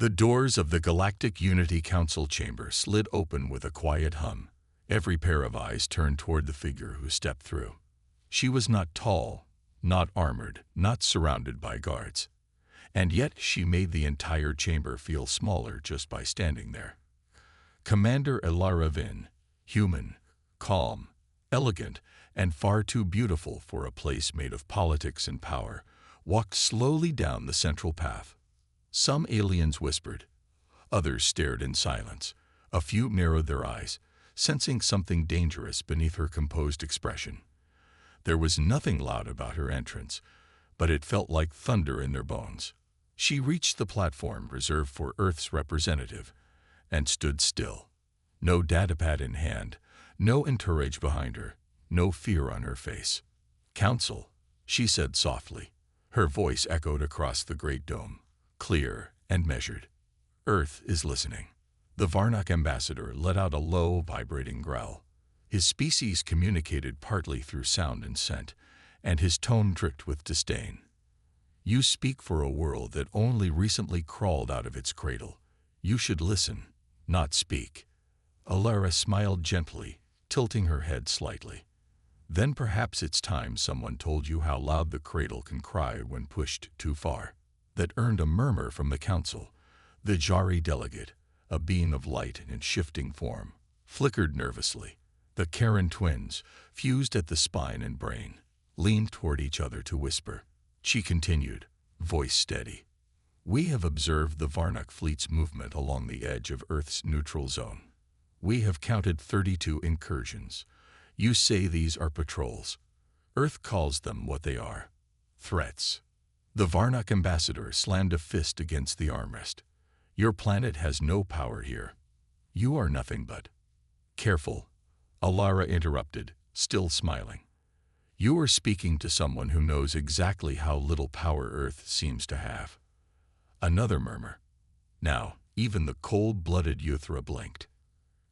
The doors of the Galactic Unity Council chamber slid open with a quiet hum. Every pair of eyes turned toward the figure who stepped through. She was not tall, not armored, not surrounded by guards. And yet she made the entire chamber feel smaller just by standing there. Commander Alara Vynn, human, calm, elegant, and far too beautiful for a place made of politics and power, walked slowly down the central path. Some aliens whispered. Others stared in silence. A few narrowed their eyes, sensing something dangerous beneath her composed expression. There was nothing loud about her entrance, but it felt like thunder in their bones. She reached the platform reserved for Earth's representative and stood still. No datapad in hand, no entourage behind her, no fear on her face. "Council," she said softly. Her voice echoed across the great dome, clear and measured. "Earth is listening." The Varnock ambassador let out a low, vibrating growl. His species communicated partly through sound and scent, and his tone dripped with disdain. "You speak for a world that only recently crawled out of its cradle. You should listen, not speak." Alara smiled gently, tilting her head slightly. "Then perhaps it's time someone told you how loud the cradle can cry when pushed too far." That earned a murmur from the council. The Jari delegate, a being of light and shifting form, flickered nervously. The Karen twins, fused at the spine and brain, leaned toward each other to whisper. She continued, voice steady. "We have observed the Varnock fleet's movement along the edge of Earth's neutral zone. We have counted 32 incursions. You say these are patrols. Earth calls them what they are. Threats." The Varnock ambassador slammed a fist against the armrest. "Your planet has no power here. You are nothing but—" "Careful," Alara interrupted, still smiling. "You are speaking to someone who knows exactly how little power Earth seems to have." Another murmur. Now, even the cold-blooded Yuthra blinked.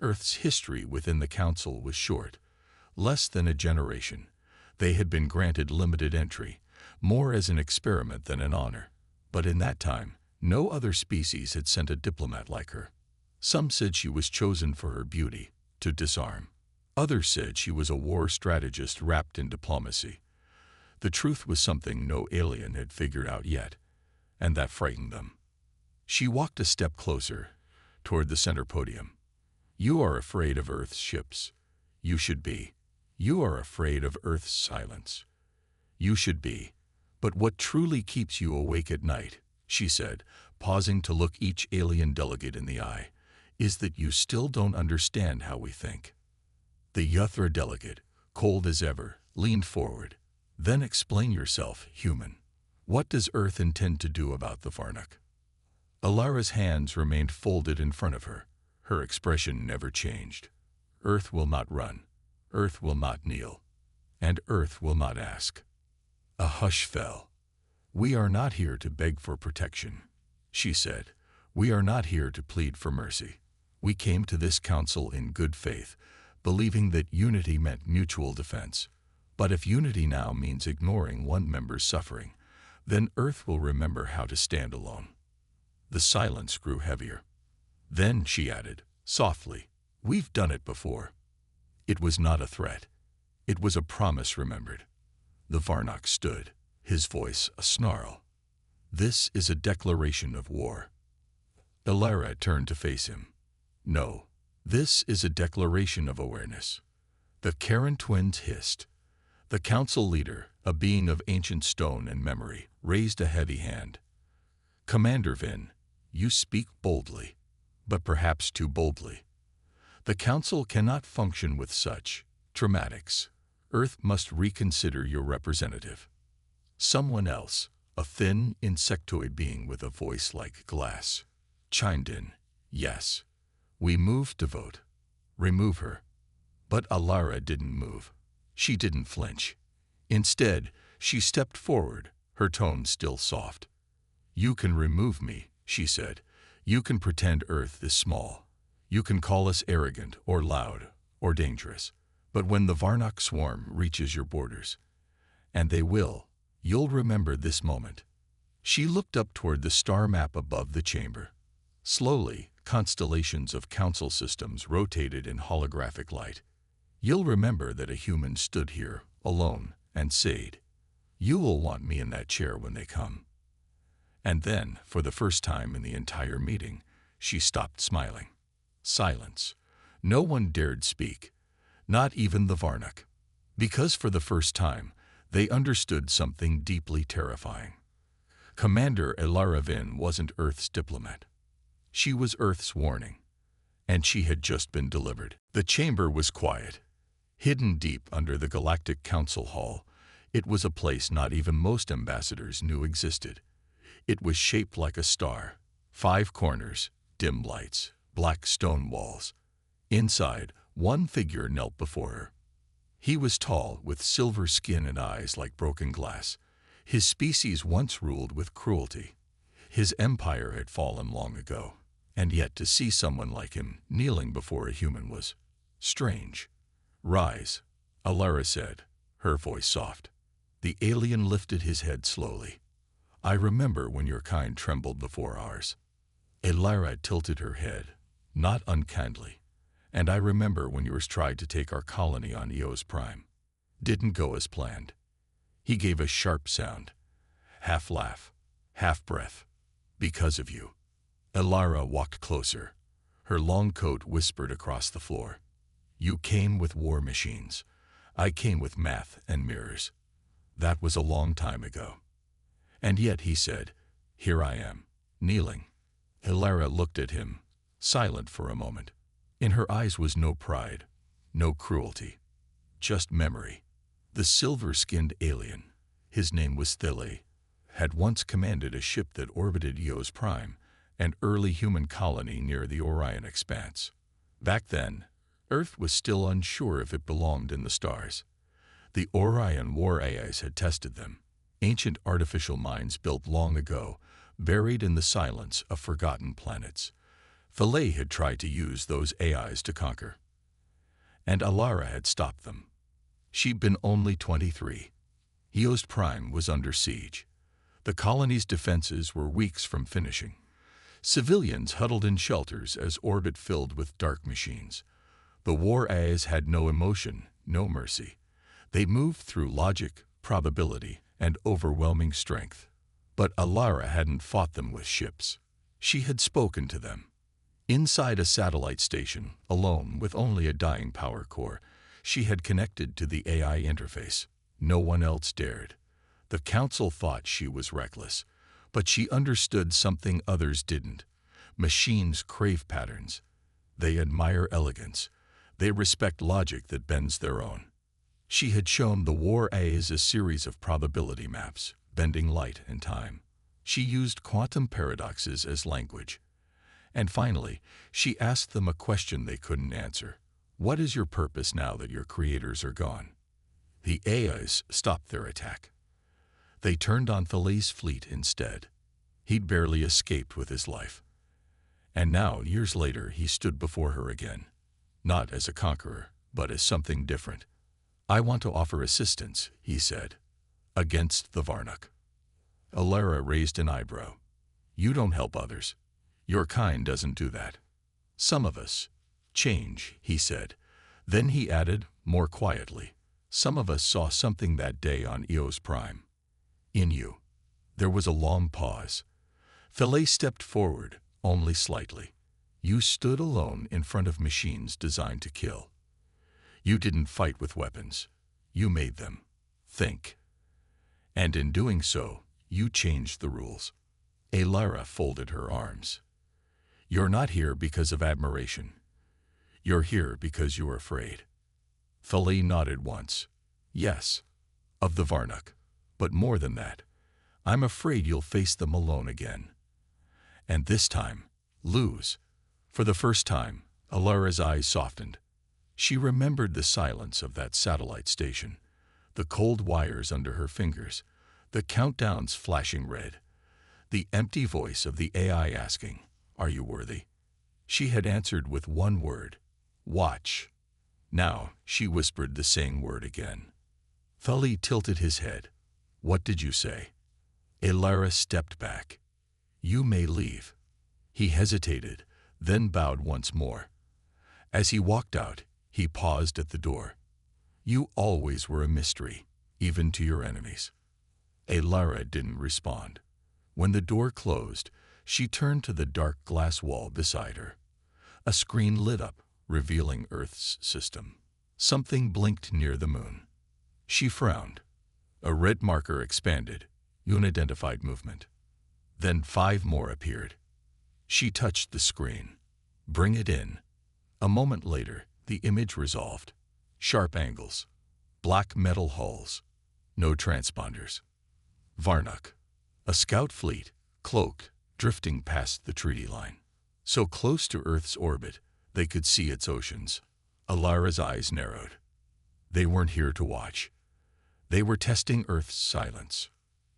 Earth's history within the Council was short, less than a generation. They had been granted limited entry, more as an experiment than an honor. But in that time, no other species had sent a diplomat like her. Some said she was chosen for her beauty, to disarm. Others said she was a war strategist wrapped in diplomacy. The truth was something no alien had figured out yet, and that frightened them. She walked a step closer, toward the center podium. "You are afraid of Earth's ships. You should be. You are afraid of Earth's silence. You should be. But what truly keeps you awake at night," she said, pausing to look each alien delegate in the eye, "is that you still don't understand how we think." The Yuthra delegate, cold as ever, leaned forward. "Then explain yourself, human. What does Earth intend to do about the Varnock?" Alara's hands remained folded in front of her. Her expression never changed. "Earth will not run. Earth will not kneel. And Earth will not ask." A hush fell. "We are not here to beg for protection," she said. "We are not here to plead for mercy. We came to this council in good faith, believing that unity meant mutual defense. But if unity now means ignoring one member's suffering, then Earth will remember how to stand alone." The silence grew heavier. "Then," she added, softly, "we've done it before." It was not a threat. It was a promise remembered. The Varnock stood, his voice a snarl. "This is a declaration of war." Alara turned to face him. "No, this is a declaration of awareness." The Karen twins hissed. The council leader, a being of ancient stone and memory, raised a heavy hand. "Commander Vynn, you speak boldly, but perhaps too boldly. The council cannot function with such dramatics. Earth must reconsider your representative." Someone else, a thin, insectoid being with a voice like glass, chimed in. "Yes, we move to vote. Remove her." But Alara didn't move. She didn't flinch. Instead, she stepped forward, her tone still soft. "You can remove me," she said. "You can pretend Earth is small. You can call us arrogant or loud or dangerous. But when the Varnock swarm reaches your borders, and they will, you'll remember this moment." She looked up toward the star map above the chamber. Slowly, constellations of council systems rotated in holographic light. You'll remember that a human stood here, alone, and said, "You will want me in that chair when they come." And then, for the first time in the entire meeting, she stopped smiling. Silence. No one dared speak, not even the Varnak. Because for the first time, they understood something deeply terrifying. Commander Alara Vynn wasn't Earth's diplomat. She was Earth's warning, and she had just been delivered. The chamber was quiet. Hidden deep under the Galactic Council hall, it was a place not even most ambassadors knew existed. It was shaped like a star. 5 corners, dim lights, black stone walls. Inside, one figure knelt before her. He was tall, with silver skin and eyes like broken glass. His species once ruled with cruelty. His empire had fallen long ago, and yet to see someone like him kneeling before a human was strange. "Rise," Alara said, her voice soft. The alien lifted his head slowly. "I remember when your kind trembled before ours." Alara tilted her head, not unkindly. "And I remember when yours tried to take our colony on Eos Prime. Didn't go as planned." He gave a sharp sound, half laugh, half breath. "Because of you." Alara walked closer. Her long coat whispered across the floor. "You came with war machines. I came with math and mirrors. That was a long time ago." "And yet," he said, "here I am, kneeling." Alara looked at him, silent for a moment. In her eyes was no pride, no cruelty, just memory. The silver-skinned alien, his name was Thile, had once commanded a ship that orbited Eos Prime, an early human colony near the Orion Expanse. Back then, Earth was still unsure if it belonged in the stars. The Orion war AIs had tested them, ancient artificial minds built long ago, buried in the silence of forgotten planets. Thile had tried to use those AIs to conquer, and Alara had stopped them. She'd been only 23. Eos Prime was under siege. The colony's defenses were weeks from finishing. Civilians huddled in shelters as orbit filled with dark machines. The war AIs had no emotion, no mercy. They moved through logic, probability, and overwhelming strength. But Alara hadn't fought them with ships. She had spoken to them. Inside a satellite station, alone with only a dying power core, she had connected to the AI interface. No one else dared. The council thought she was reckless, but she understood something others didn't. Machines crave patterns. They admire elegance. They respect logic that bends their own. She had shown the war AIs a series of probability maps, bending light and time. She used quantum paradoxes as language. And finally, she asked them a question they couldn't answer. "What is your purpose now that your creators are gone?" The AIs stopped their attack. They turned on Thile's fleet instead. He'd barely escaped with his life. And now, years later, he stood before her again. Not as a conqueror, but as something different. "I want to offer assistance," he said, "against the Varnak." Alara raised an eyebrow. "You don't help others. Your kind doesn't do that." "Some of us change," he said. Then he added, more quietly, "Some of us saw something that day on Eos Prime. In you." There was a long pause. Thile stepped forward, only slightly. "You stood alone in front of machines designed to kill. You didn't fight with weapons. You made them think. And in doing so, you changed the rules." Alara folded her arms. "You're not here because of admiration. You're here because you're afraid." Thile nodded once. "Yes, of the Varnak. But more than that, I'm afraid you'll face them alone again. And this time, lose." For the first time, Alara's eyes softened. She remembered the silence of that satellite station, the cold wires under her fingers, the countdowns flashing red, the empty voice of the AI asking, "Are you worthy?" She had answered with one word, "Watch." Now she whispered the same word again. Thile tilted his head. "What did you say?" Alara stepped back. "You may leave." He hesitated, then bowed once more. As he walked out, he paused at the door. "You always were a mystery, even to your enemies." Alara didn't respond. When the door closed, she turned to the dark glass wall beside her. A screen lit up, revealing Earth's system. Something blinked near the moon. She frowned. A red marker expanded, unidentified movement. Then 5 more appeared. She touched the screen. "Bring it in." A moment later, the image resolved. Sharp angles. Black metal hulls. No transponders. Varnuk. A scout fleet, cloaked, drifting past the treaty line. So close to Earth's orbit, they could see its oceans. Alara's eyes narrowed. They weren't here to watch. They were testing Earth's silence.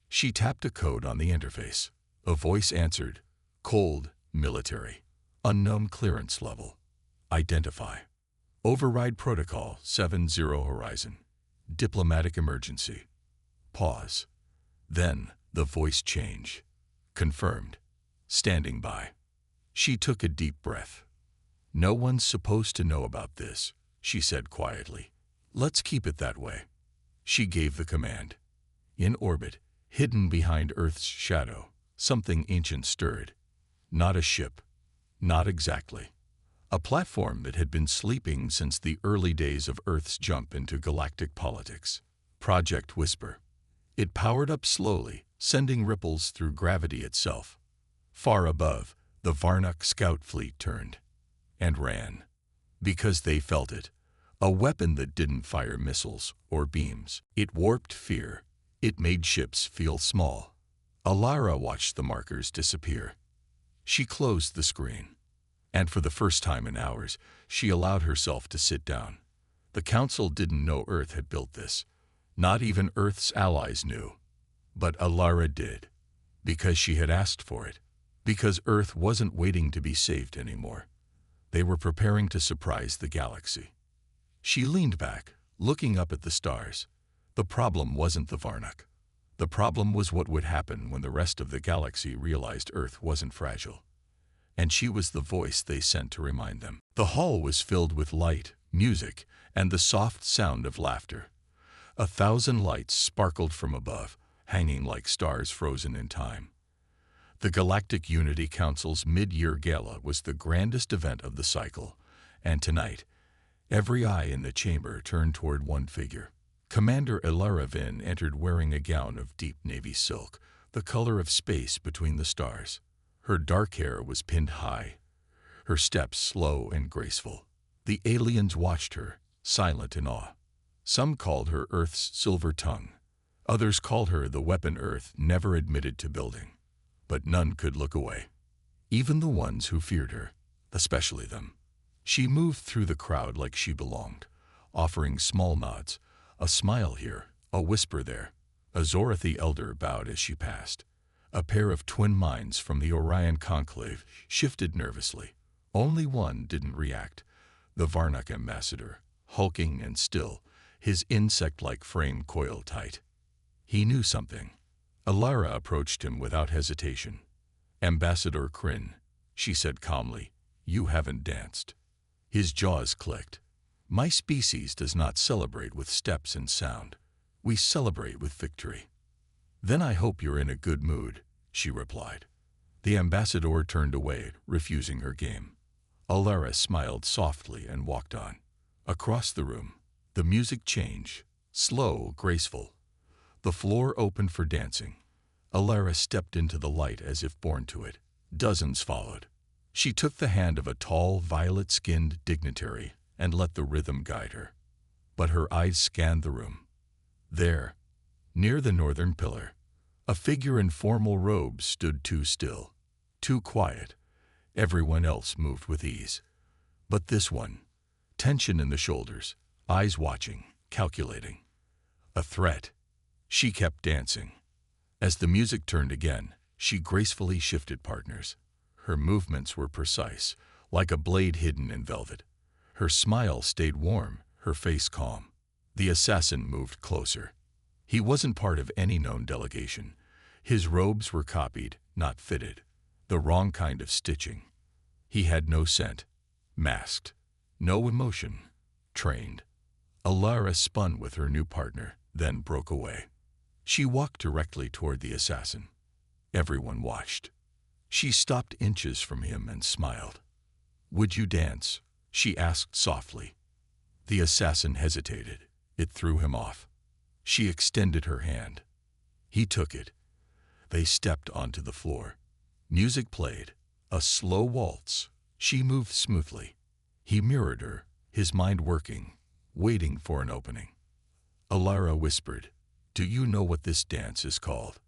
She tapped a code on the interface. A voice answered. Cold, military. Unknown clearance level. Identify. Override protocol 70 Horizon. Diplomatic emergency. Pause. Then the voice changed. Confirmed. Standing by. She took a deep breath. "No one's supposed to know about this," she said quietly. "Let's keep it that way." She gave the command. In orbit, hidden behind Earth's shadow, something ancient stirred. Not a ship. Not exactly. A platform that had been sleeping since the early days of Earth's jump into galactic politics. Project Whisper. It powered up slowly, sending ripples through gravity itself. Far above, the Varnuk scout fleet turned. And ran. Because they felt it. A weapon that didn't fire missiles or beams. It warped fear. It made ships feel small. Alara watched the markers disappear. She closed the screen. And for the first time in hours, she allowed herself to sit down. The Council didn't know Earth had built this. Not even Earth's allies knew. But Alara did. Because she had asked for it. Because Earth wasn't waiting to be saved anymore. They were preparing to surprise the galaxy. She leaned back, looking up at the stars. The problem wasn't the Varnuk. The problem was what would happen when the rest of the galaxy realized Earth wasn't fragile. And she was the voice they sent to remind them. The hall was filled with light, music, and the soft sound of laughter. 1,000 lights sparkled from above, hanging like stars frozen in time. The Galactic Unity Council's mid-year gala was the grandest event of the cycle, and tonight, every eye in the chamber turned toward one figure. Commander Alara Vynn entered wearing a gown of deep navy silk, the color of space between the stars. Her dark hair was pinned high, her steps slow and graceful. The aliens watched her, silent in awe. Some called her Earth's silver tongue. Others called her the weapon Earth never admitted to building. But none could look away. Even the ones who feared her, especially them. She moved through the crowd like she belonged, offering small nods, a smile here, a whisper there. A Zorathi elder bowed as she passed. A pair of twin minds from the Orion conclave shifted nervously. Only one didn't react. The Varnuk ambassador, hulking and still, his insect-like frame coiled tight. He knew something. Alara approached him without hesitation. "Ambassador Kryn," she said calmly, "you haven't danced." His jaws clicked. "My species does not celebrate with steps and sound. We celebrate with victory." "Then I hope you're in a good mood," she replied. The ambassador turned away, refusing her game. Alara smiled softly and walked on. Across the room, the music changed, slow, graceful. The floor opened for dancing. Alara stepped into the light as if born to it. Dozens followed. She took the hand of a tall, violet-skinned dignitary and let the rhythm guide her. But her eyes scanned the room. There, near the northern pillar, a figure in formal robes stood too still, too quiet. Everyone else moved with ease. But this one, tension in the shoulders, eyes watching, calculating. A threat. She kept dancing. As the music turned again, she gracefully shifted partners. Her movements were precise, like a blade hidden in velvet. Her smile stayed warm, her face calm. The assassin moved closer. He wasn't part of any known delegation. His robes were copied, not fitted. The wrong kind of stitching. He had no scent, masked, no emotion, trained. Alara spun with her new partner, then broke away. She walked directly toward the assassin. Everyone watched. She stopped inches from him and smiled. "Would you dance?" she asked softly. The assassin hesitated. It threw him off. She extended her hand. He took it. They stepped onto the floor. Music played, a slow waltz. She moved smoothly. He mirrored her, his mind working, waiting for an opening. Alara whispered, "Do you know what this dance is called?"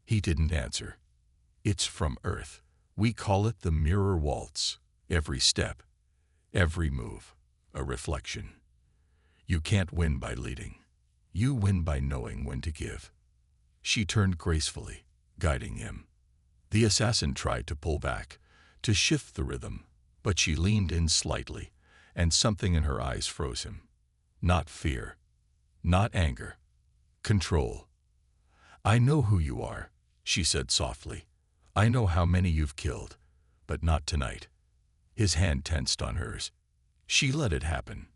He didn't answer. "It's from Earth. We call it the mirror waltz. Every step, every move, a reflection. You can't win by leading. You win by knowing when to give." She turned gracefully, guiding him. The assassin tried to pull back, to shift the rhythm, but she leaned in slightly, and something in her eyes froze him. Not fear, not anger, control. "I know who you are," she said softly. "I know how many you've killed, but not tonight." His hand tensed on hers. She let it happen.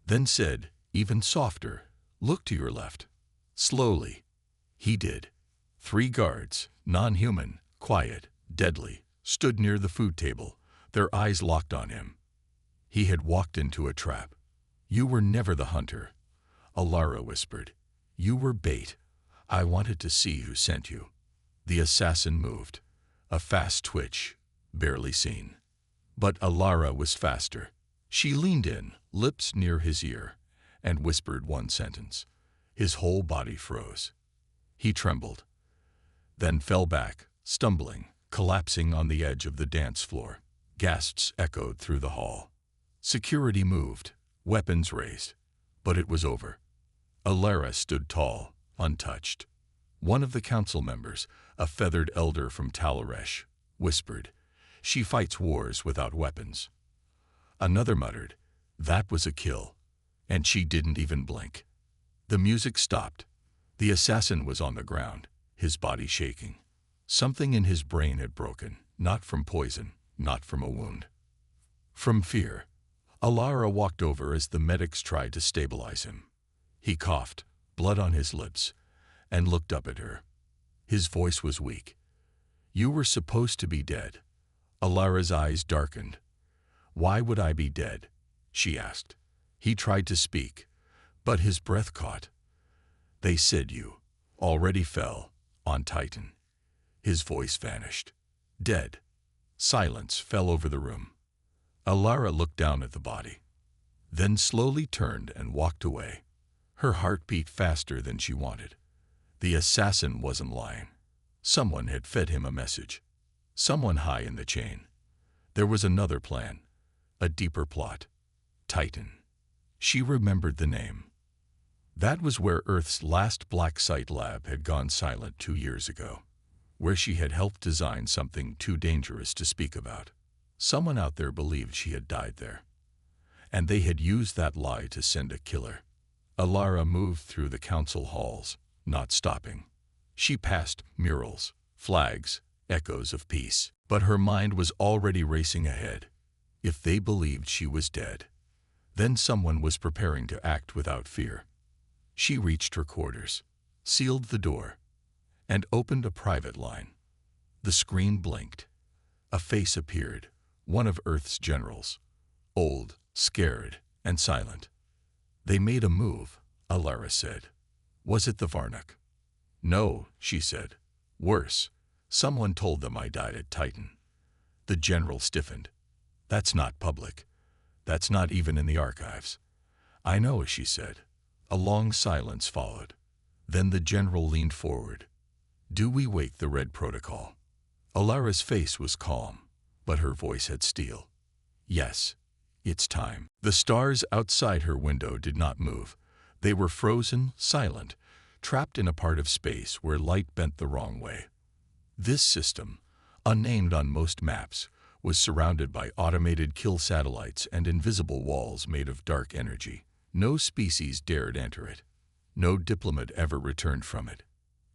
Then said, even softer, "Look to your left." Slowly. He did. 3 guards, non-human, quiet, deadly, stood near the food table, their eyes locked on him. He had walked into a trap. "You were never the hunter," Alara whispered. "You were bait. I wanted to see who sent you." The assassin moved. A fast twitch, barely seen. But Alara was faster. She leaned in, lips near his ear, and whispered one sentence. His whole body froze. He trembled, then fell back, stumbling, collapsing on the edge of the dance floor. Gasps echoed through the hall. Security moved, weapons raised, but it was over. Alara stood tall, untouched. One of the council members, a feathered elder from Talaresh, whispered, "She fights wars without weapons." Another muttered, "That was a kill," and she didn't even blink. The music stopped. The assassin was on the ground, his body shaking. Something in his brain had broken, not from poison, not from a wound. From fear. Alara walked over as the medics tried to stabilize him. He coughed, blood on his lips, and looked up at her. His voice was weak. "You were supposed to be dead." Alara's eyes darkened. "Why would I be dead?" she asked. He tried to speak, but his breath caught. "They said you already fell on Titan." His voice vanished. Dead. Silence fell over the room. Alara looked down at the body, then slowly turned and walked away. Her heart beat faster than she wanted. The assassin wasn't lying. Someone had fed him a message. Someone high in the chain. There was another plan, a deeper plot. Titan. She remembered the name. That was where Earth's last black site lab had gone silent 2 years ago, where she had helped design something too dangerous to speak about. Someone out there believed she had died there, and they had used that lie to send a killer. Alara moved through the council halls, not stopping. She passed murals, flags, echoes of peace, but her mind was already racing ahead. If they believed she was dead, then someone was preparing to act without fear. She reached her quarters, sealed the door, and opened a private line. The screen blinked. A face appeared, one of Earth's generals, old, scared, and silent. "They made a move," Alara said. "Was it the Varnuk?" "No," she said. "Worse. Someone told them I died at Titan." The general stiffened. "That's not public. That's not even in the archives." "I know," she said. A long silence followed. Then the general leaned forward. "Do we wake the Red Protocol?" Alara's face was calm, but her voice had steel. "Yes, it's time." The stars outside her window did not move. They were frozen, silent, trapped in a part of space where light bent the wrong way. This system, unnamed on most maps, was surrounded by automated kill satellites and invisible walls made of dark energy. No species dared enter it. No diplomat ever returned from it.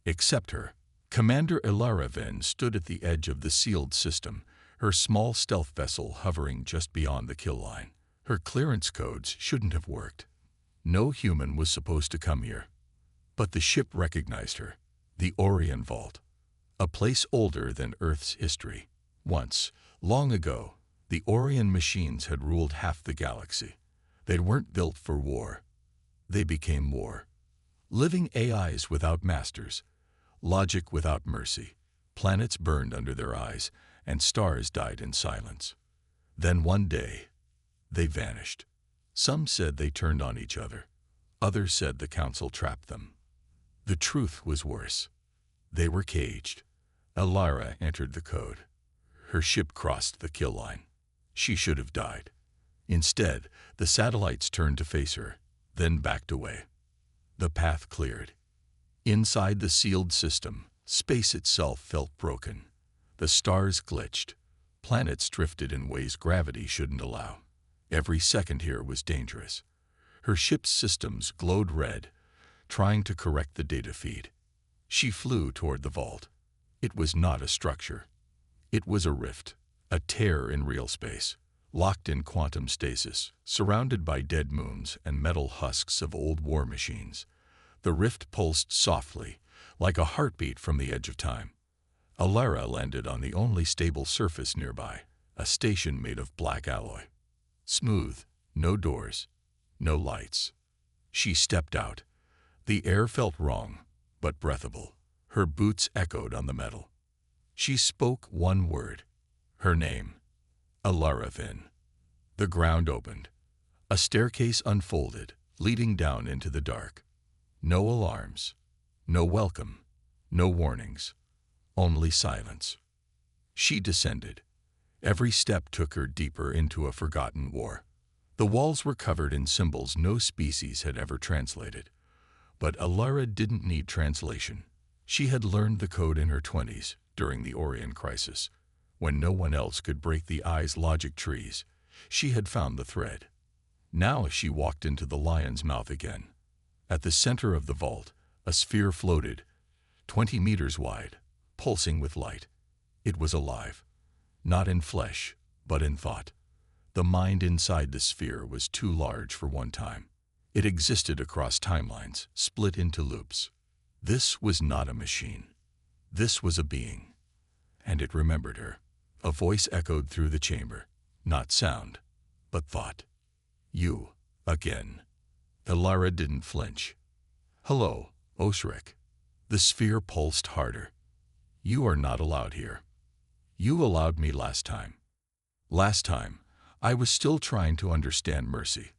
Except her, Commander Alara Vynn stood at the edge of the sealed system, her small stealth vessel hovering just beyond the kill line. Her clearance codes shouldn't have worked. No human was supposed to come here. But the ship recognized her. The Orion Vault. A place older than Earth's history. Once, long ago, the Orion machines had ruled half the galaxy. They weren't built for war. They became war. Living AIs without masters. Logic without mercy. Planets burned under their eyes, and stars died in silence. Then one day, they vanished. Some said they turned on each other. Others said the Council trapped them. The truth was worse. They were caged. Alara entered the code. Her ship crossed the kill line. She should have died. Instead, the satellites turned to face her, then backed away. The path cleared. Inside the sealed system, space itself felt broken. The stars glitched. Planets drifted in ways gravity shouldn't allow. Every second here was dangerous. Her ship's systems glowed red, trying to correct the data feed. She flew toward the vault. It was not a structure. It was a rift, a tear in real space, locked in quantum stasis, surrounded by dead moons and metal husks of old war machines. The rift pulsed softly, like a heartbeat from the edge of time. Alara landed on the only stable surface nearby, a station made of black alloy. Smooth, no doors, no lights. She stepped out. The air felt wrong, but breathable. Her boots echoed on the metal. She spoke one word. Her name. Alara Vynn. The ground opened. A staircase unfolded, leading down into the dark. No alarms. No welcome. No warnings. Only silence. She descended. Every step took her deeper into a forgotten war. The walls were covered in symbols no species had ever translated. But Alara didn't need translation. She had learned the code in her 20s, during the Orion crisis. When no one else could break the eye's logic trees, she had found the thread. Now she walked into the lion's mouth again. At the center of the vault, a sphere floated, 20 meters wide, pulsing with light. It was alive. Not in flesh, but in thought. The mind inside the sphere was too large for one time. It existed across timelines, split into loops. This was not a machine. This was a being. And it remembered her. A voice echoed through the chamber. Not sound, but thought. You, again. Alara didn't flinch. Hello, Osric. The sphere pulsed harder. You are not allowed here. You allowed me last time. Last time, I was still trying to understand mercy.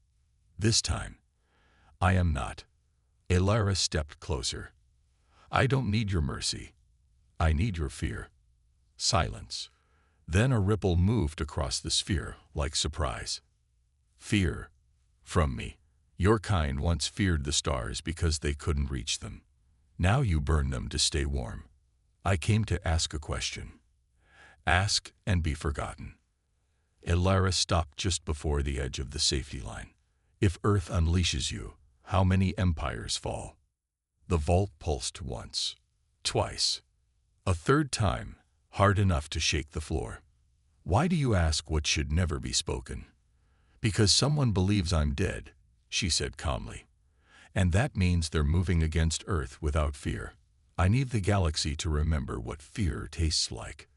This time, I am not. Alara stepped closer. I don't need your mercy. I need your fear. Silence. Then a ripple moved across the sphere, like surprise. Fear. From me. Your kind once feared the stars because they couldn't reach them. Now you burn them to stay warm. I came to ask a question. Ask and be forgotten. Alara stopped just before the edge of the safety line. If Earth unleashes you, how many empires fall? The vault pulsed once, twice, a third time, hard enough to shake the floor. Why do you ask what should never be spoken? Because someone believes I'm dead, she said calmly. And that means they're moving against Earth without fear. I need the galaxy to remember what fear tastes like.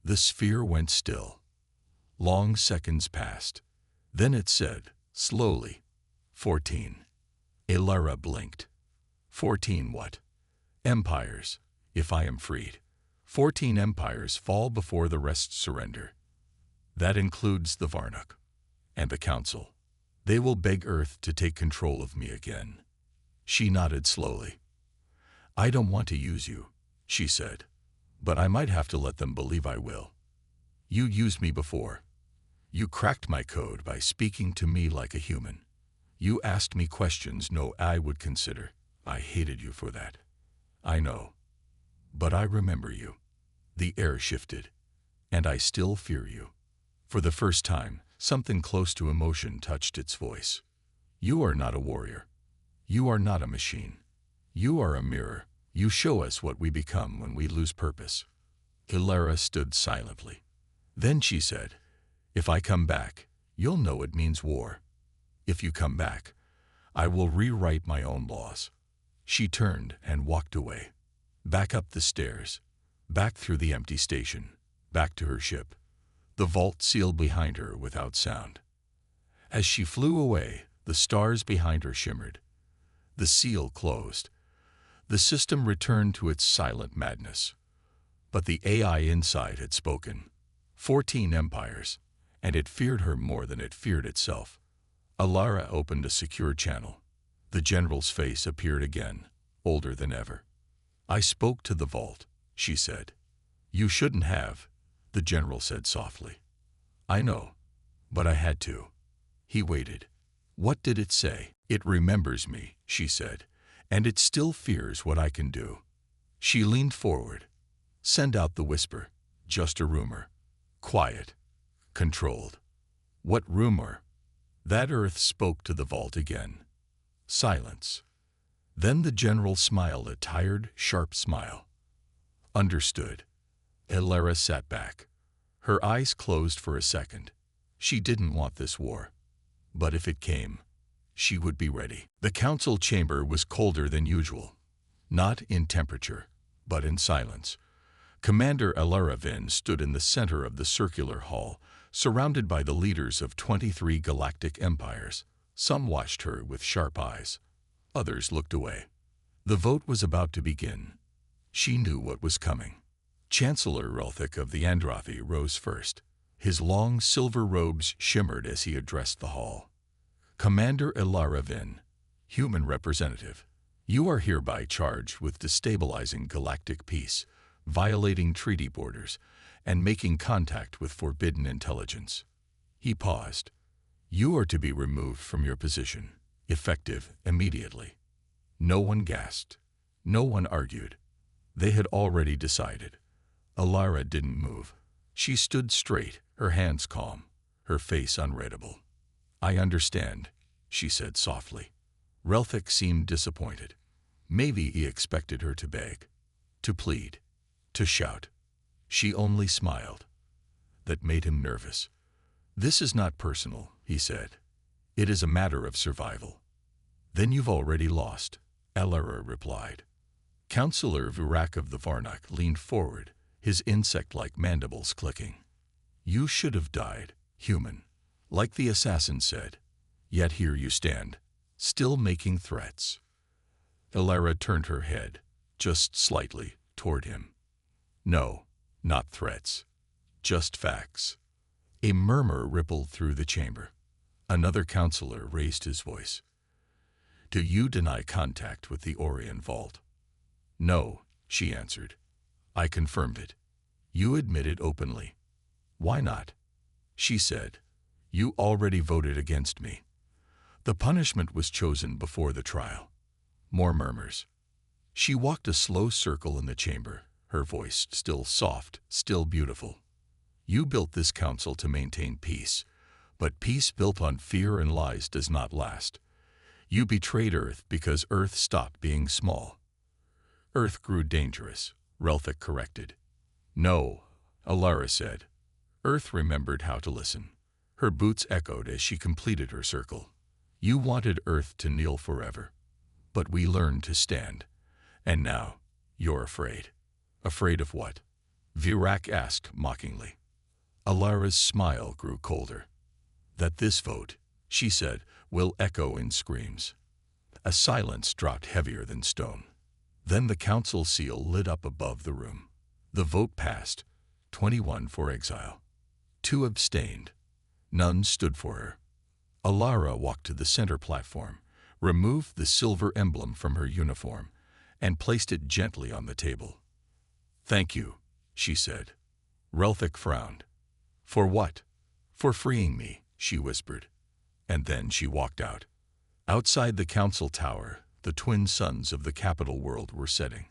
The sphere went still. Long seconds passed. Then it said, slowly, 14. Alara blinked. 14 what? Empires, if I am freed. 14 empires fall before the rest surrender. That includes the Varnuk and the Council. They will beg Earth to take control of me again. She nodded slowly. I don't want to use you, she said, but I might have to let them believe I will. You used me before. You cracked my code by speaking to me like a human. You asked me questions no I would consider. I hated you for that. I know. But I remember you. The air shifted, and I still fear you. For the first time, something close to emotion touched its voice. You are not a warrior. You are not a machine. You are a mirror, You show us what we become when we lose purpose. Alara stood silently. Then she said, if I come back, you'll know it means war. If you come back, I will rewrite my own laws. She turned and walked away. Back up the stairs, back through the empty station, back to her ship. The vault sealed behind her without sound. As she flew away, the stars behind her shimmered. The seal closed. The system returned to its silent madness. But the AI inside had spoken. 14 empires, and it feared her more than it feared itself. Alara opened a secure channel. The general's face appeared again, older than ever. I spoke to the vault, she said. You shouldn't have, the general said softly. I know, but I had to. He waited. What did it say? It remembers me, she said, and it still fears what I can do. She leaned forward. Send out the whisper, just a rumor. Quiet, controlled. What rumor? That Earth spoke to the vault again. Silence. Then the general smiled a tired, sharp smile. Understood. Alara sat back. Her eyes closed for a second. She didn't want this war. But if it came, she would be ready. The council chamber was colder than usual. Not in temperature, but in silence. Commander Alara Vynn stood in the center of the circular hall, surrounded by the leaders of 23 galactic empires. Some watched her with sharp eyes. Others looked away. The vote was about to begin. She knew what was coming. Chancellor Relthic of the Andrathi rose first. His long silver robes shimmered as he addressed the hall. Commander Alara Vynn, human representative, you are hereby charged with destabilizing galactic peace, violating treaty borders, and making contact with forbidden intelligence. He paused. You are to be removed from your position, effective immediately. No one gasped. No one argued. They had already decided. Alara didn't move. She stood straight, her hands calm, her face unreadable. I understand, she said softly. Relthic seemed disappointed. Maybe he expected her to beg, to plead, to shout. She only smiled. That made him nervous. This is not personal, he said. It is a matter of survival. Then you've already lost, Alara replied. Councillor Virak of the Varnak leaned forward, his insect-like mandibles clicking. You should have died, human, like the assassin said. Yet here you stand, still making threats. Alara turned her head, just slightly, toward him. No, not threats, just facts. A murmur rippled through the chamber. Another councillor raised his voice. Do you deny contact with the Orion Vault? No, she answered. I confirmed it. You admit it openly. Why not? She said. You already voted against me. The punishment was chosen before the trial. More murmurs. She walked a slow circle in the chamber, her voice still soft, still beautiful. You built this council to maintain peace, but peace built on fear and lies does not last. You betrayed Earth because Earth stopped being small. Earth grew dangerous, Relthic corrected. No, Alara said. Earth remembered how to listen. Her boots echoed as she completed her circle. You wanted Earth to kneel forever, but we learned to stand. And now, you're afraid. Afraid of what? Virak asked mockingly. Alara's smile grew colder. That this vote, she said, will echo in screams. A silence dropped heavier than stone. Then the council seal lit up above the room. The vote passed, 21 for exile. 2 abstained. None stood for her. Alara walked to the center platform, removed the silver emblem from her uniform, and placed it gently on the table. Thank you, she said. Relthic frowned. For what? For freeing me, she whispered. And then she walked out. Outside the council tower, the twin suns of the capital world were setting.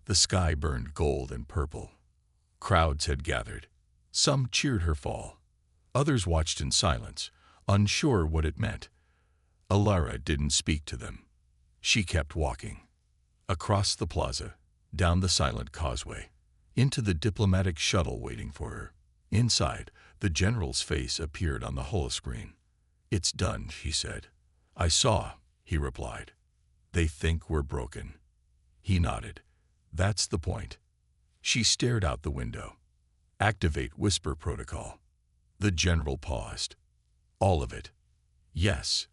The sky burned gold and purple. Crowds had gathered. Some cheered her fall. Others watched in silence, unsure what it meant. Alara didn't speak to them. She kept walking. Across the plaza, down the silent causeway, into the diplomatic shuttle waiting for her. Inside, the general's face appeared on the holoscreen. "It's done," she said. "I saw," he replied. "They think we're broken." He nodded. "That's the point." She stared out the window. "Activate whisper protocol." The general paused. "All of it?" "Yes.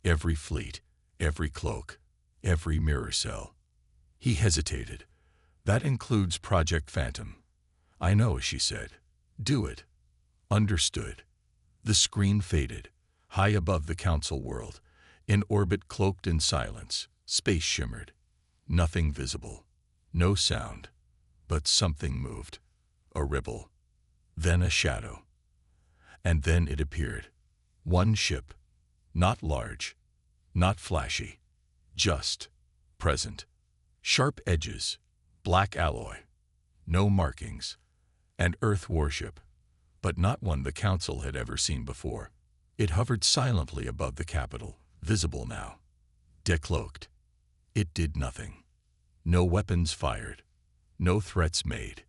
Every fleet, every cloak, every mirror cell." He hesitated. "That includes Project Phantom." "I know," she said. "Do it." "Understood." The screen faded. High above the council world, in orbit cloaked in silence, space shimmered. Nothing visible. No sound. But something moved. A ripple. Then a shadow. And then it appeared. One ship. Not large. Not flashy. Just present. Sharp edges. Black alloy. No markings. An Earth warship. But not one the Council had ever seen before. It hovered silently above the capital, visible now. Decloaked. It did nothing. No weapons fired. No threats made.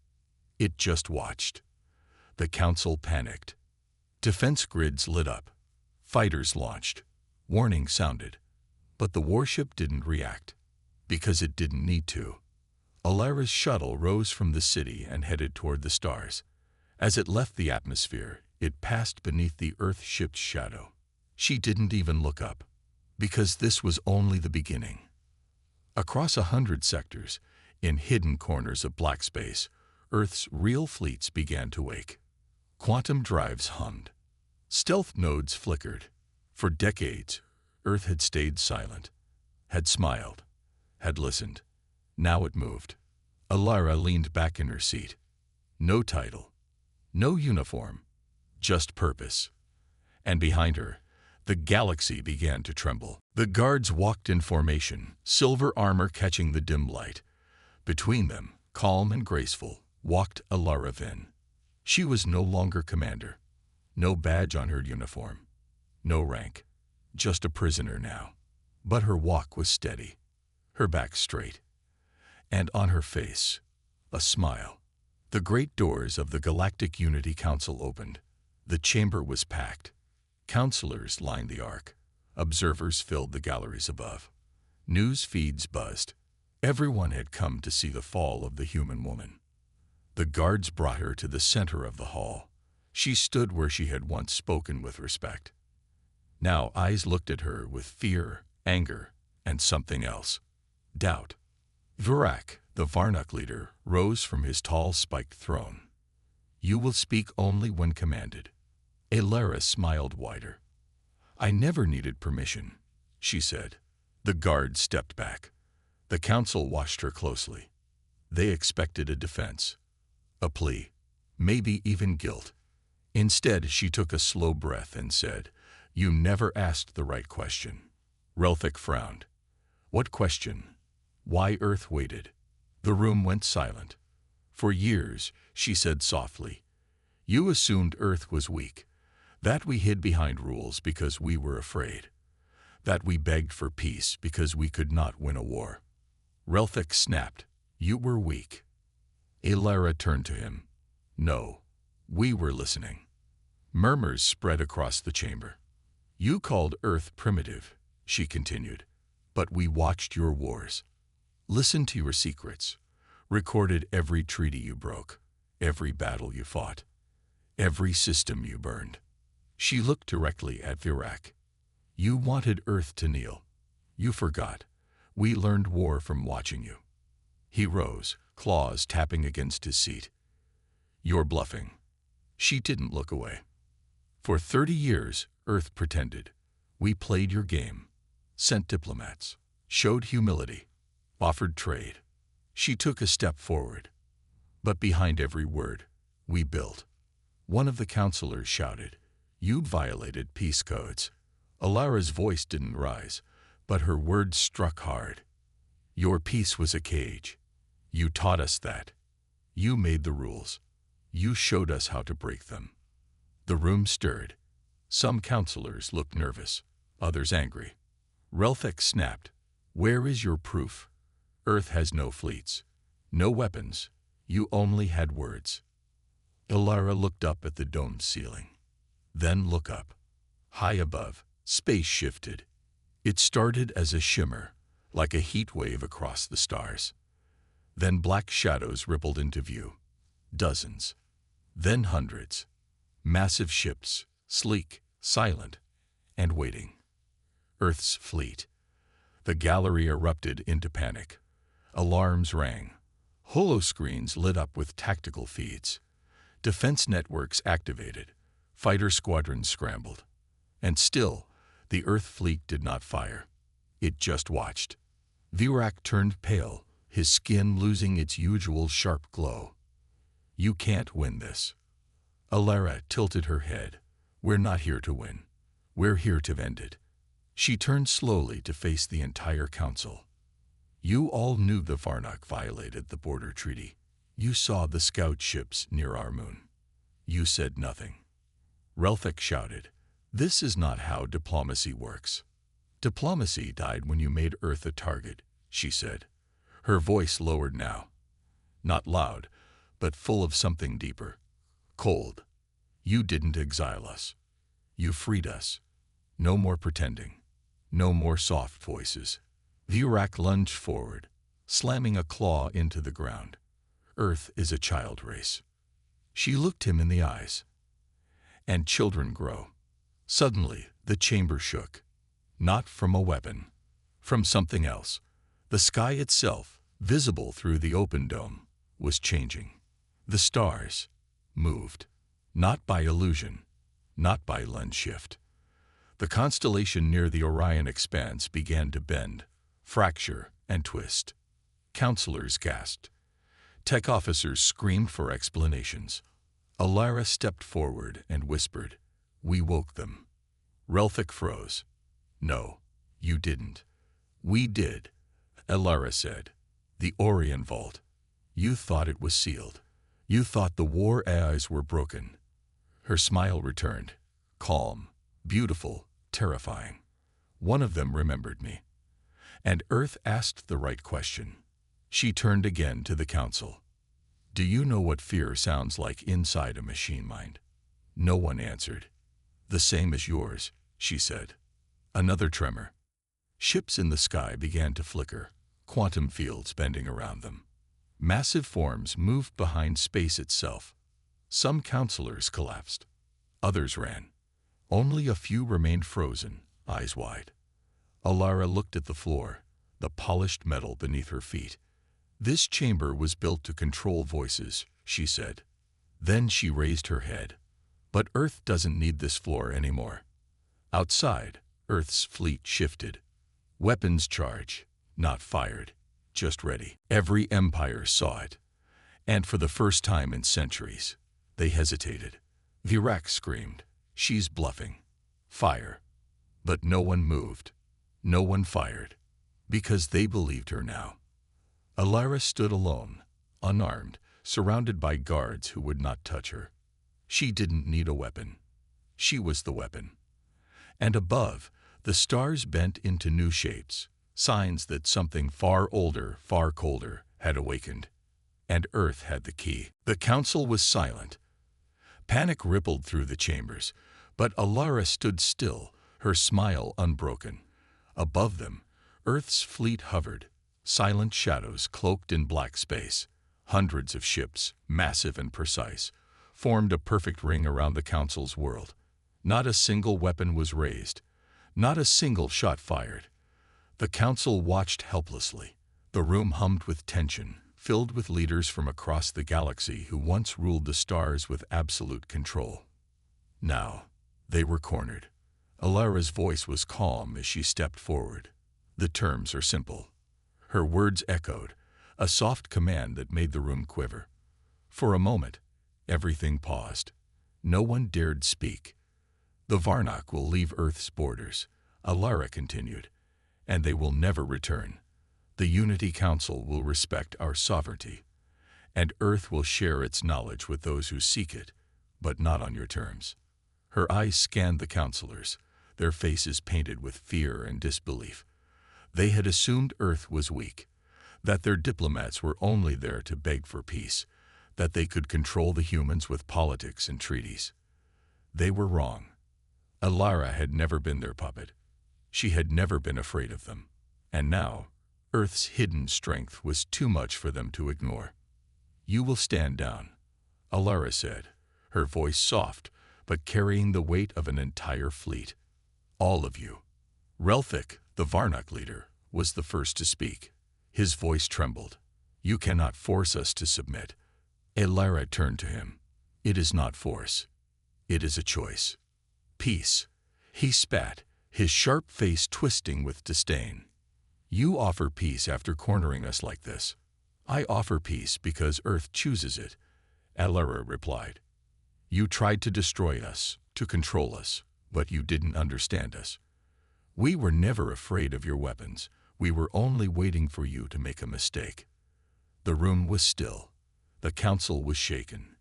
It just watched. The Council panicked. Defense grids lit up. Fighters launched. Warning sounded. But the warship didn't react. Because it didn't need to. Alara's shuttle rose from the city and headed toward the stars. As it left the atmosphere, it passed beneath the Earth-ship's shadow. She didn't even look up. Because this was only the beginning. Across 100 sectors, in hidden corners of black space, Earth's real fleets began to wake. Quantum drives hummed. Stealth nodes flickered. For decades, Earth had stayed silent, had smiled, had listened. Now it moved. Alara leaned back in her seat. No title, no uniform, just purpose. And behind her, the galaxy began to tremble. The guards walked in formation, silver armor catching the dim light. Between them, calm and graceful, walked Alara Vynn. She was no longer commander. No badge on her uniform. No rank. Just a prisoner now. But her walk was steady, her back straight. And on her face, a smile. The great doors of the Galactic Unity Council opened. The chamber was packed. Counselors lined the arc. Observers filled the galleries above. News feeds buzzed. Everyone had come to see the fall of the human woman. The guards brought her to the center of the hall. She stood where she had once spoken with respect. Now eyes looked at her with fear, anger, and something else. Doubt. Virak, the Varnuk leader, rose from his tall spiked throne. "You will speak only when commanded." Alara smiled wider. "I never needed permission," she said. The guard stepped back. The council watched her closely. They expected a defense, a plea, maybe even guilt. Instead, she took a slow breath and said, "You never asked the right question." Relthik frowned. "What question?" "Why Earth waited." The room went silent. "For years," she said softly, "you assumed Earth was weak, that we hid behind rules because we were afraid, that we begged for peace because we could not win a war." Relthik snapped. "You were weak." Alara turned to him. "No, we were listening." Murmurs spread across the chamber. "You called Earth primitive," she continued, "but we watched your wars. Listened to your secrets, recorded every treaty you broke, every battle you fought, every system you burned." She looked directly at Virak. "You wanted Earth to kneel. You forgot. We learned war from watching you." He rose, claws tapping against his seat. "You're bluffing." She didn't look away. "For 30 years, Earth pretended. We played your game, sent diplomats, showed humility, offered trade." She took a step forward. "But behind every word, we built." One of the counselors shouted, "You violated peace codes." Alara's voice didn't rise, but her words struck hard. "Your peace was a cage. You taught us that. You made the rules. You showed us how to break them." The room stirred. Some counselors looked nervous, others angry. Relthik snapped, "Where is your proof?" Earth has no fleets, no weapons. You only had words. Alara looked up at the domed ceiling. Then look up. High above, space shifted. It started as a shimmer, like a heat wave across the stars. Then black shadows rippled into view. Dozens. Then hundreds. Massive ships, sleek, silent, and waiting. Earth's fleet. The gallery erupted into panic. Alarms rang. Holoscreens lit up with tactical feeds. Defense networks activated. Fighter squadrons scrambled. And still, the Earth fleet did not fire. It just watched. Virak turned pale, his skin losing its usual sharp glow. You can't win this. Alara tilted her head. We're not here to win. We're here to end it. She turned slowly to face the entire council. You all knew the Varnak violated the border treaty. You saw the scout ships near our moon. You said nothing. Relthek shouted, "This is not how diplomacy works." Diplomacy died when you made Earth a target, she said. Her voice lowered now. Not loud, but full of something deeper. Cold. You didn't exile us. You freed us. No more pretending. No more soft voices. Virak lunged forward, slamming a claw into the ground. Earth is a child race. She looked him in the eyes. And children grow. Suddenly, the chamber shook. Not from a weapon. From something else. The sky itself, visible through the open dome, was changing. The stars moved. Not by illusion. Not by lens shift. The constellation near the Orion Expanse began to bend, fracture, and twist. Counselors gasped. Tech officers screamed for explanations. Alara stepped forward and whispered, "We woke them." Relthek froze. "No, you didn't." "We did," Alara said. "The Orion Vault. You thought it was sealed. You thought the war AIs were broken." Her smile returned, calm, beautiful, terrifying. One of them remembered me. And Earth asked the right question. She turned again to the council. "Do you know what fear sounds like inside a machine mind?" No one answered. "The same as yours," she said. Another tremor. Ships in the sky began to flicker, quantum fields bending around them. Massive forms moved behind space itself. Some counselors collapsed. Others ran. Only a few remained frozen, eyes wide. Alara looked at the floor, the polished metal beneath her feet. "This chamber was built to control voices," she said. Then she raised her head. "But Earth doesn't need this floor anymore." Outside, Earth's fleet shifted. Weapons charge, not fired, just ready. Every empire saw it. And for the first time in centuries, they hesitated. Virak screamed, "She's bluffing. Fire." But no one moved. No one fired. Because they believed her now. Alara stood alone, unarmed, surrounded by guards who would not touch her. She didn't need a weapon. She was the weapon. And above, the stars bent into new shapes, signs that something far older, far colder, had awakened. And Earth had the key. The council was silent. Panic rippled through the chambers, but Alara stood still, her smile unbroken. Above them, Earth's fleet hovered, silent shadows cloaked in black space. Hundreds of ships, massive and precise, formed a perfect ring around the council's world. Not a single weapon was raised. Not a single shot fired. The council watched helplessly. The room hummed with tension, filled with leaders from across the galaxy who once ruled the stars with absolute control. Now, they were cornered. Alara's voice was calm as she stepped forward. The terms are simple. Her words echoed, a soft command that made the room quiver. For a moment, everything paused. No one dared speak. "The Varnak will leave Earth's borders," Alara continued, "and they will never return. The Unity Council will respect our sovereignty, and Earth will share its knowledge with those who seek it, but not on your terms." Her eyes scanned the counselors, their faces painted with fear and disbelief. They had assumed Earth was weak. that their diplomats were only there to beg for peace, that they could control the humans with politics and treaties. They were wrong. Alara had never been their puppet. She had never been afraid of them. And now, Earth's hidden strength was too much for them to ignore. "You will stand down," Alara said, her voice soft, but carrying the weight of an entire fleet. "All of you." Relthik, the Varnak leader, was the first to speak. His voice trembled. "You cannot force us to submit." Alara turned to him. "It is not force. It is a choice. Peace." He spat, his sharp face twisting with disdain. "You offer peace after cornering us like this." "I offer peace because Earth chooses it," Alara replied. "You tried to destroy us, to control us, but you didn't understand us. We were never afraid of your weapons. We were only waiting for you to make a mistake." The room was still. The council was shaken.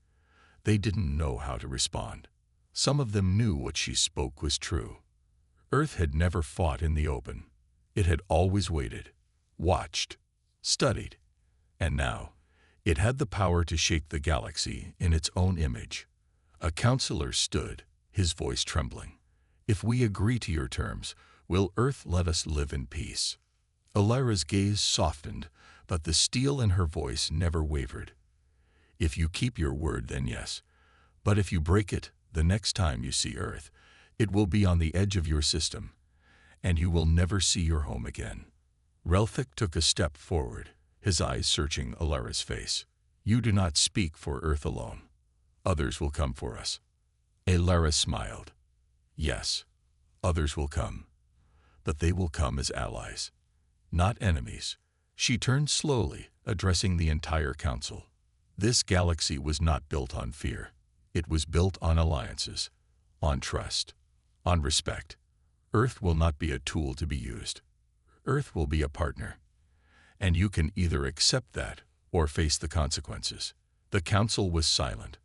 They didn't know how to respond. Some of them knew what she spoke was true. Earth had never fought in the open. It had always waited, watched, studied, and now it had the power to shape the galaxy in its own image. A counselor stood, his voice trembling. "If we agree to your terms, will Earth let us live in peace?" Alara's gaze softened, but the steel in her voice never wavered. "If you keep your word, then yes. But if you break it, the next time you see Earth, it will be on the edge of your system, and you will never see your home again." Relthik took a step forward, his eyes searching Alara's face. "You do not speak for Earth alone. Others will come for us." Alara smiled. "Yes, others will come. But they will come as allies, not enemies." She turned slowly, addressing the entire council. This galaxy was not built on fear. It was built on alliances, on trust, on respect. Earth will not be a tool to be used. Earth will be a partner. And you can either accept that or face the consequences. The council was silent.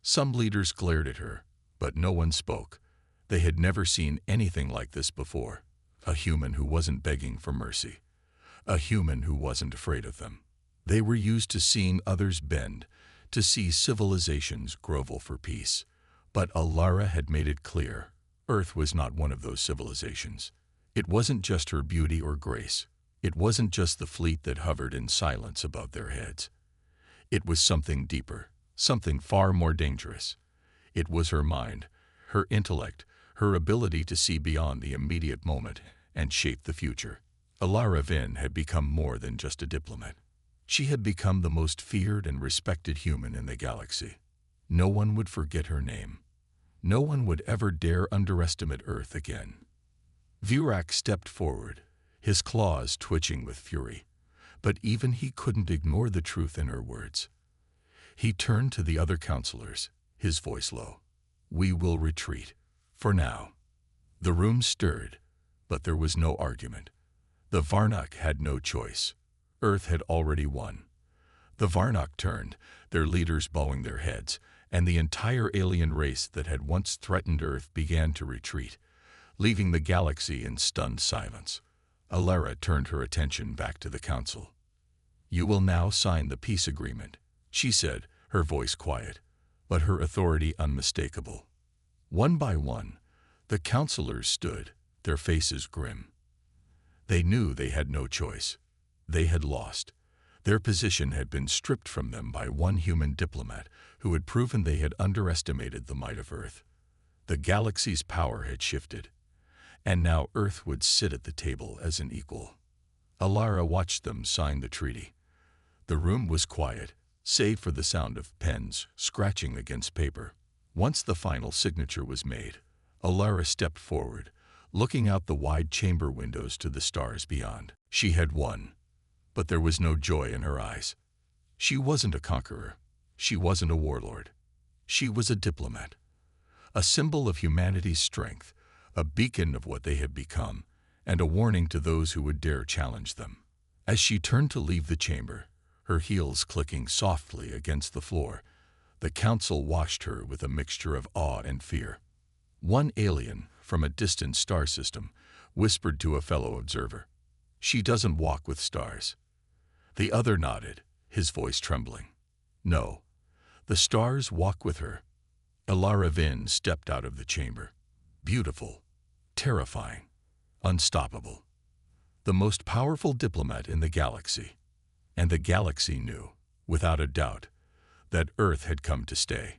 Some leaders glared at her, but no one spoke. They had never seen anything like this before. A human who wasn't begging for mercy. A human who wasn't afraid of them. They were used to seeing others bend, to see civilizations grovel for peace. But Alara had made it clear, Earth was not one of those civilizations. It wasn't just her beauty or grace. It wasn't just the fleet that hovered in silence above their heads. It was something deeper, something far more dangerous. It was her mind, her intellect, her ability to see beyond the immediate moment and shape the future. Alara Vynn had become more than just a diplomat. She had become the most feared and respected human in the galaxy. No one would forget her name. No one would ever dare underestimate Earth again. Virak stepped forward, his claws twitching with fury, but even he couldn't ignore the truth in her words. He turned to the other counselors, his voice low. "We will retreat, for now." The room stirred, but there was no argument. The Varnak had no choice. Earth had already won. The Varnak turned, their leaders bowing their heads, and the entire alien race that had once threatened Earth began to retreat, leaving the galaxy in stunned silence. Alara turned her attention back to the council. "You will now sign the peace agreement," she said, her voice quiet, but her authority unmistakable. One by one, the counselors stood, their faces grim. They knew they had no choice. They had lost. Their position had been stripped from them by one human diplomat who had proven they had underestimated the might of Earth. The galaxy's power had shifted, and now Earth would sit at the table as an equal. Alara watched them sign the treaty. The room was quiet, save for the sound of pens scratching against paper. Once the final signature was made, Alara stepped forward, looking out the wide chamber windows to the stars beyond. She had won, but there was no joy in her eyes. She wasn't a conqueror. She wasn't a warlord. She was a diplomat, a symbol of humanity's strength, a beacon of what they had become, and a warning to those who would dare challenge them. As she turned to leave the chamber, her heels clicking softly against the floor, the council watched her with a mixture of awe and fear. One alien, from a distant star system, whispered to a fellow observer, "She doesn't walk with stars." The other nodded, his voice trembling. No, the stars walk with her. Alara Vynn stepped out of the chamber. Beautiful, terrifying, unstoppable. The most powerful diplomat in the galaxy. And the galaxy knew, without a doubt, that Earth had come to stay.